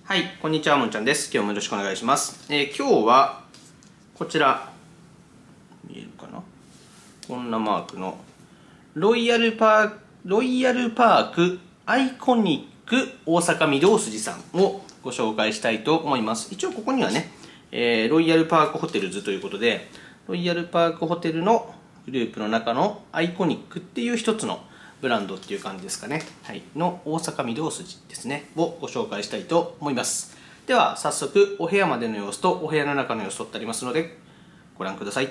はい、こんにちは、もんちゃんです。今日もよろしくお願いします。今日はこちら見えるかな、こんなマークのロイヤルパークアイコニック大阪御堂筋さんをご紹介したいと思います。一応ここにはね、ロイヤルパークホテルズということで、ロイヤルパークホテルのグループの中のアイコニックっていう一つのブランドっていう感じですかね、はい、の大阪御堂筋ですねをご紹介したいと思います。では早速お部屋までの様子とお部屋の中の様子を撮ってありますのでご覧ください。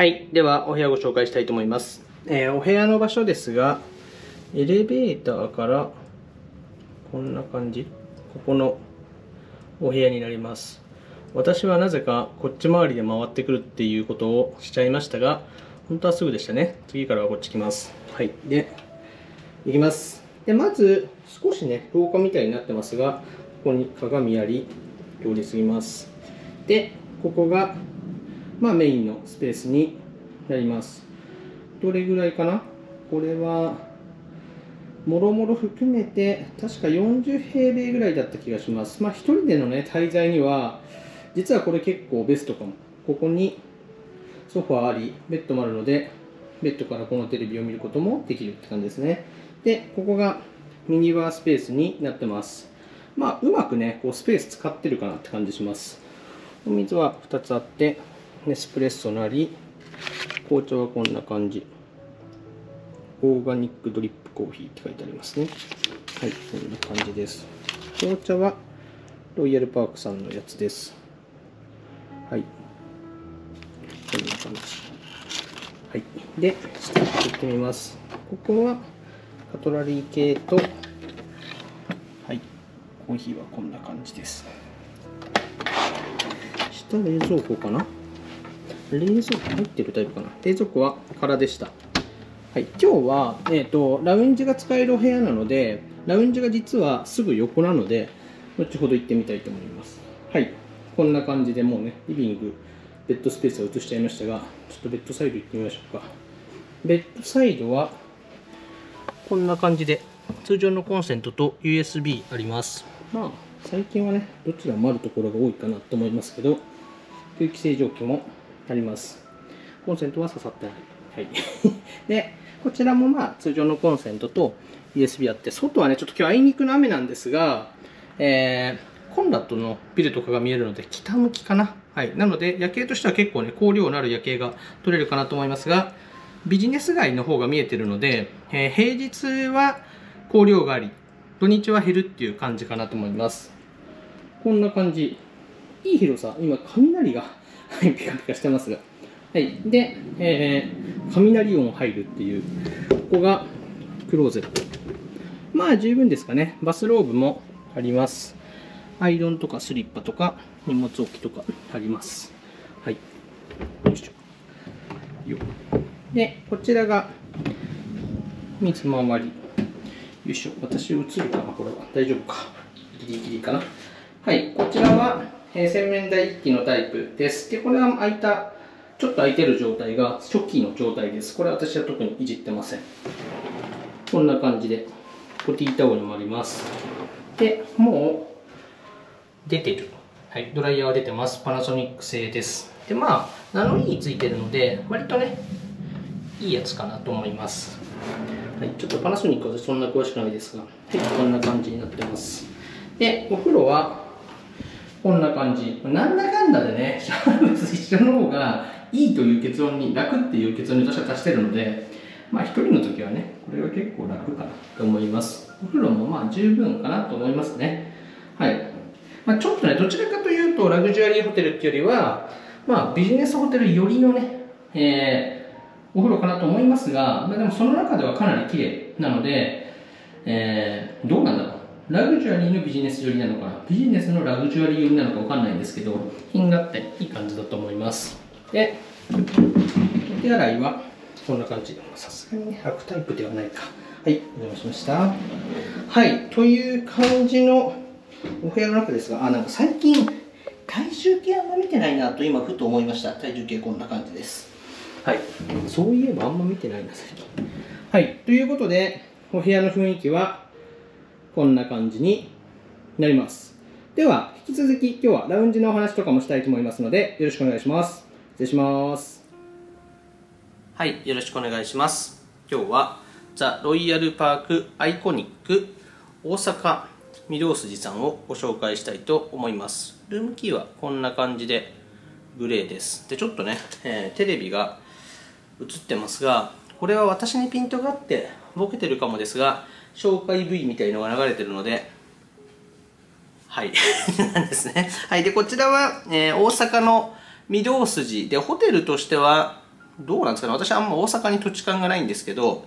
はい、ではお部屋をご紹介したいと思います。お部屋の場所ですが、エレベーターからこんな感じ、ここのお部屋になります。私はなぜかこっち回りで回ってくるっていうことをしちゃいましたが、本当はすぐでしたね。次からはこっち来ます。はい、で、行きます。で、まず少しね、廊下みたいになってますが、ここに鏡あり、通り過ぎます。で、ここがメインのスペースになります。どれぐらいかな？これはもろもろ含めて確か40平米ぐらいだった気がします。一人でのね滞在には実はこれ結構ベストかも。ここにソファーあり、ベッドもあるので、ベッドからこのテレビを見ることもできるって感じですね。で、ここがミニバースペースになってます。うまくねこうスペース使ってるかなって感じします。お水は2つあって、エスプレッソなり、紅茶はこんな感じ。オーガニックドリップコーヒーって書いてありますね。はい、こんな感じです。紅茶はロイヤルパークさんのやつです。はい。こんな感じ。はい。で、下に行ってみます。ここはカトラリー系と、はい。コーヒーはこんな感じです。下、冷蔵庫かな？冷蔵庫入ってるタイプかな。冷蔵庫は空でした。はい、今日は、ラウンジが使えるお部屋なので、ラウンジが実はすぐ横なので、後ほど行ってみたいと思います。はい、こんな感じでもうね、リビング、ベッドスペースは移しちゃいましたが、ちょっとベッドサイド行ってみましょうか。ベッドサイドは、こんな感じで、通常のコンセントと USB あります。最近はね、どちらもあるところが多いかなと思いますけど、空気清浄機もあります。コンセントは刺さってない。はい、でこちらも通常のコンセントと USB あって、外はねちょっと今日あいにくの雨なんですが、コンラッドのビルとかが見えるので北向きかな。はい、なので夜景としては結構ね光量のある夜景が撮れるかなと思いますが、ビジネス街の方が見えてるので、平日は光量があり、土日は減るっていう感じかなと思います。こんな感じ、いい広さ。今雷がピカピカしてますが、はい、で、雷音入るっていう、ここがクローゼット。十分ですかね。バスローブもあります。アイロンとかスリッパとか荷物置きとかあります。はい。よいしょ。で、こちらが水回り。よいしょ。私映るかな、これは。大丈夫か。ギリギリかな。はい。こちらは洗面台一機のタイプです。で、これはちょっと空いてる状態が初期の状態です。これは私は特にいじってません。こんな感じで、ティータオルもあります。で、もう出てる。はい、ドライヤーは出てます。パナソニック製です。で、ナノイーついてるので、割とね、いいやつかなと思います。はい、ちょっとパナソニックはそんな詳しくないですが、はい、こんな感じになってます。で、お風呂は、こんな感じ。なんだかんだでね、シャワーブース一緒の方がいいという結論に、楽っていう結論に私は達してるので、一人の時はね、これは結構楽かなと思います。お風呂も十分かなと思いますね。はい。ちょっとね、どちらかというと、ラグジュアリーホテルっていうよりは、ビジネスホテル寄りのね、お風呂かなと思いますが、でもその中ではかなり綺麗なので、どうなんだろう。ラグジュアリーのビジネス寄りなのかな、ビジネスのラグジュアリー寄りなのかわかんないんですけど、品があっていい感じだと思います。で、お手洗いはこんな感じ。さすがにね、開くタイプではないか。はい、お邪魔しました。はい、という感じのお部屋の中ですが、なんか最近、体重計あんま見てないなと今ふと思いました。体重計こんな感じです。はい、そういえばあんま見てないな、最近。はい、ということで、お部屋の雰囲気は、こんな感じになります。では、引き続き今日はラウンジのお話とかもしたいと思いますので、よろしくお願いします。失礼します。はい、よろしくお願いします。今日はザ・ロイヤルパークアイコニック大阪御堂筋さんをご紹介したいと思います。ルームキーはこんな感じでグレーです。で、ちょっとね、テレビが映ってますが、これは私にピントがあってボケてるかもですが、紹介 V みたいのが流れてるので、はいなんですね。はい、でこちらは、大阪の御堂筋で、ホテルとしてはどうなんですかね、私はあんま大阪に土地勘がないんですけど、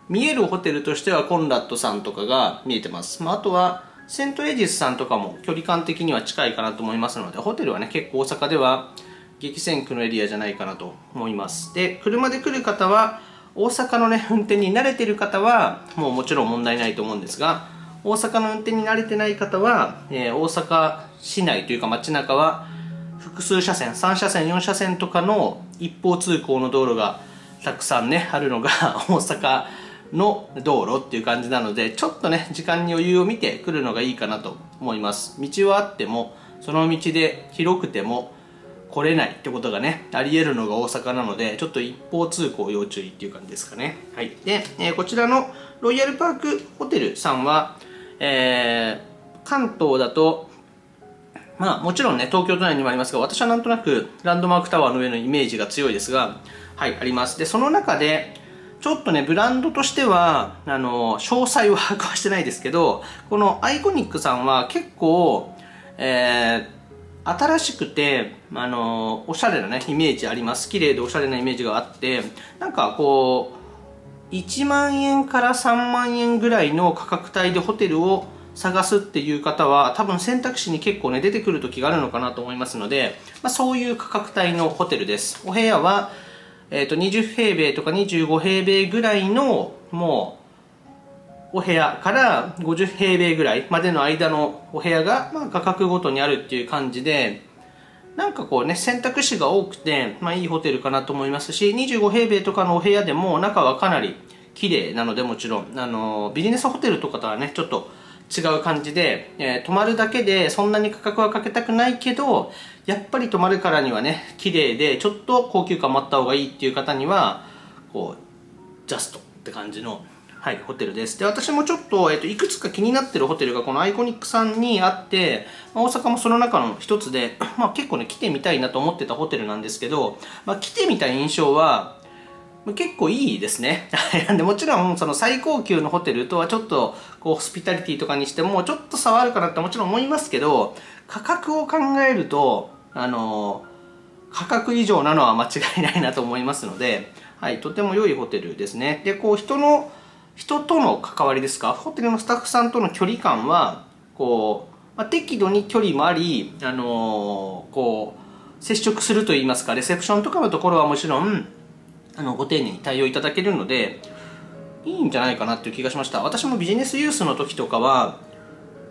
見えるホテルとしてはコンラッドさんとかが見えてます。あとはセントエイジスさんとかも距離感的には近いかなと思いますので、ホテルはね結構大阪では激戦区のエリアじゃないかなと思います。で、車で来る方は大阪のね運転に慣れてる方はもちろん問題ないと思うんですが、大阪の運転に慣れてない方は、大阪市内というか街中は複数車線、3車線4車線とかの一方通行の道路がたくさんねあるのが大阪の道路っていう感じなので、ちょっとね時間に余裕を見て来るのがいいかなと思います。道はあってもその道で広くても来れないってことがねありえるのが大阪なので、ちょっと一方通行要注意っていう感じですかね。はい。で、こちらのロイヤルパークホテルさんは、関東だともちろんね東京都内にもありますが、私はなんとなくランドマークタワーの上のイメージが強いですが、はい、あります。でその中でちょっとねブランドとしては詳細は把握はしてないですけど、このアイコニックさんは結構、新しくておしゃれなねイメージあります。綺麗でおしゃれなイメージがあって、なんかこう1万円から3万円ぐらいの価格帯でホテルを探すっていう方は多分選択肢に結構ね出てくる時があるのかなと思いますので、そういう価格帯のホテルです。お部屋は、20平米とか25平米ぐらいのもうお部屋から50平米ぐらいまでの間のお部屋が、価格ごとにあるっていう感じで、なんかこうね選択肢が多くて、いいホテルかなと思いますし、25平米とかのお部屋でも中はかなり綺麗なので、もちろんビジネスホテルとかとはねちょっと違う感じで、泊まるだけでそんなに価格はかけたくないけど、やっぱり泊まるからにはね綺麗でちょっと高級感もあった方がいいっていう方にはこうジャストって感じの、はい、ホテルです。で私もちょっと、いくつか気になってるホテルがこのアイコニックさんにあって、大阪もその中の一つで、結構ね来てみたいなと思ってたホテルなんですけど、来てみた印象は結構いいですね。でもちろんその最高級のホテルとはちょっとこうホスピタリティとかにしてもちょっと差はあるかなってもちろん思いますけど、価格を考えると価格以上なのは間違いないなと思いますので、はい、とても良いホテルですね。でこう人との関わりですか、ホテルのスタッフさんとの距離感はこう、適度に距離もあり、こう接触するといいますか、レセプションとかのところはもちろんご丁寧に対応いただけるのでいいんじゃないかなっていう気がしました。私もビジネスユースの時とかは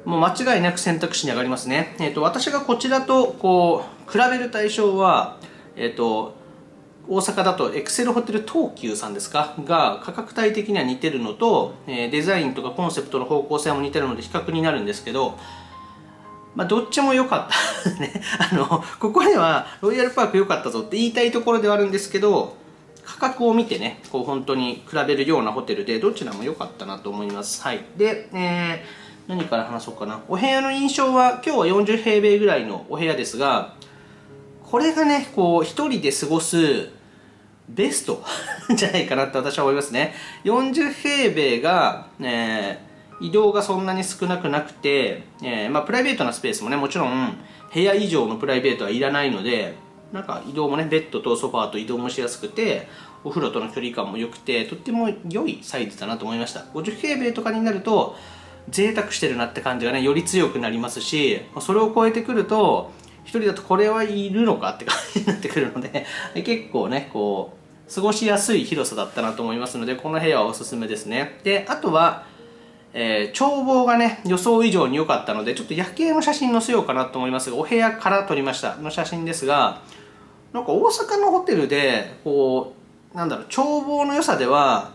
もう間違いなく選択肢に上がりますね。私がこちらとこう比べる対象は、大阪だとエクセルホテル東急さんですかが価格帯的には似てるのと、デザインとかコンセプトの方向性も似てるので比較になるんですけど、どっちも良かったね。ここではロイヤルパーク良かったぞって言いたいところではあるんですけど、価格を見てねこう本当に比べるようなホテルでどちらも良かったなと思います。はい。で、何から話そうかな。お部屋の印象は今日は40平米ぐらいのお部屋ですが、これがねこう一人で過ごすベストじゃないかなって私は思いますね。40平米が、移動がそんなに少なくなくて、プライベートなスペースもねもちろん部屋以上のプライベートはいらないので、なんか移動もねベッドとソファーと移動もしやすくて、お風呂との距離感も良くてとっても良いサイズだなと思いました。50平米とかになると贅沢してるなって感じがねより強くなりますし、それを超えてくると一人だとこれはいるのかって感じになってくるので結構ねこう過ごしやすい広さだったなと思いますので、この部屋はおすすめですね。であとは眺望がね予想以上に良かったので、ちょっと夜景の写真載せようかなと思いますが、お部屋から撮りましたの写真ですが、なんか大阪のホテルでこうなんだろう、眺望の良さでは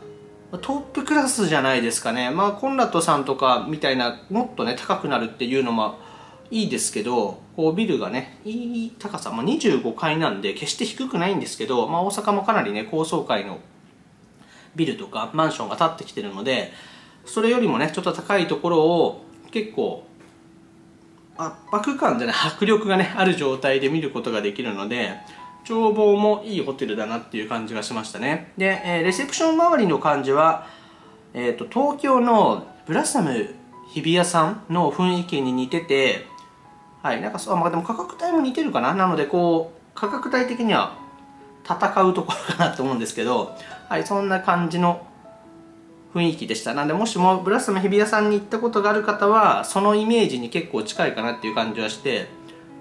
トップクラスじゃないですかね。コンラッドさんとかみたいなもっとね高くなるっていうのもいいですけど、こうビルがねいい高さ、25階なんで決して低くないんですけど、大阪もかなりね高層階のビルとかマンションが建ってきてるので、それよりもねちょっと高いところを結構圧迫感じゃない迫力がねある状態で見ることができるので、眺望もいいホテルだなっていう感じがしましたね。で、レセプション周りの感じは、東京のブラッサム日比谷さんの雰囲気に似てて、はい、なんかそう、でも価格帯も似てるかな。なのでこう価格帯的には戦うところかなと思うんですけど、はい、そんな感じの雰囲気でした。なので、もしもブラッサム日比谷さんに行ったことがある方は、そのイメージに結構近いかなっていう感じはして、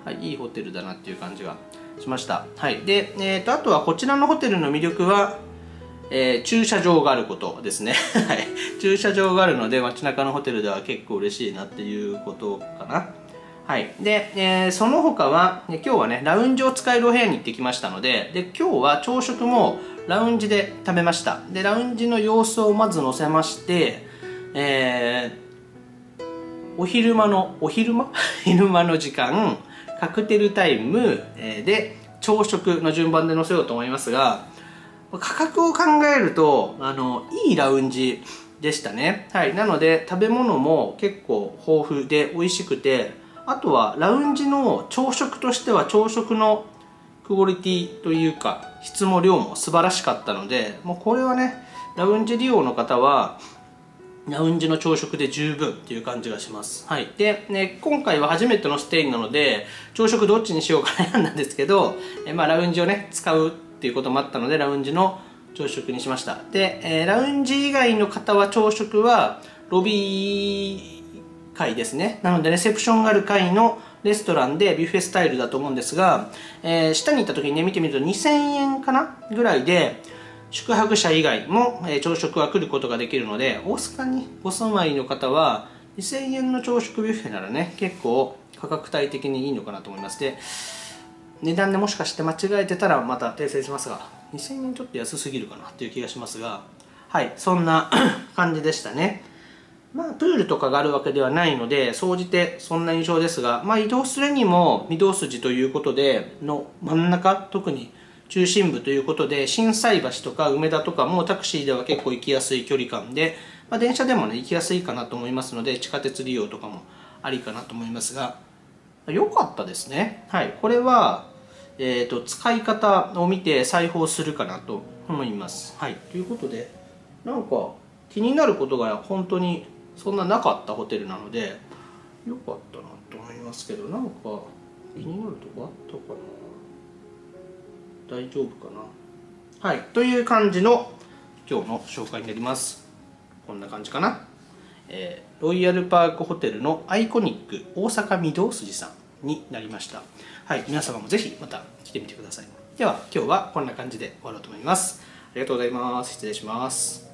はい、いいホテルだなっていう感じがしました。はい、で、あとはこちらのホテルの魅力は、駐車場があることですね。はい、駐車場があるので、街中のホテルでは結構嬉しいなっていうことかな。はい。で、その他は、今日はね、ラウンジを使えるお部屋に行ってきましたので、今日は朝食もラウンジで食べました。で、ラウンジの様子をまず載せまして、昼間の時間、カクテルタイム、で、朝食の順番で載せようと思いますが、価格を考えると、いいラウンジでしたね。はい。なので、食べ物も結構豊富で美味しくて、あとはラウンジの朝食としては朝食のクオリティというか質も量も素晴らしかったので、もうこれはね、ラウンジ利用の方はラウンジの朝食で十分っていう感じがします。はい。で、ね、今回は初めてのステイなので朝食どっちにしようか悩んだんですけど、ラウンジをね使うっていうこともあったのでラウンジの朝食にしました。で、ラウンジ以外の方は朝食はロビー階ですね。なのでレセプションがある階のレストランでビュッフェスタイルだと思うんですが、下に行った時にね見てみると2000円かなぐらいで宿泊者以外も、朝食は来ることができるので、大阪にお住まいの方は2000円の朝食ビュッフェならね結構価格帯的にいいのかなと思います。で、値段でもしかして間違えてたらまた訂正しますが、2000円ちょっと安すぎるかなっていう気がしますが、はい、そんな感じでしたね。プールとかがあるわけではないので、総じてそんな印象ですが、移動するにも御堂筋ということでの真ん中、特に中心部ということで、心斎橋とか梅田とかもタクシーでは結構行きやすい距離感で、電車でもね行きやすいかなと思いますので、地下鉄利用とかもありかなと思いますが、良かったですね。はい、これは、使い方を見て裁縫するかなと思います。はい、ということで、なんか気になることが本当にそんななかったホテルなので良かったなと思いますけど、なんか気になるとこあったかな、大丈夫かな。はい、という感じの今日の紹介になります。こんな感じかな。ロイヤルパークホテルのアイコニック大阪御堂筋さんになりました。はい、皆様もぜひまた来てみてください。では今日はこんな感じで終わろうと思います。ありがとうございます。失礼します。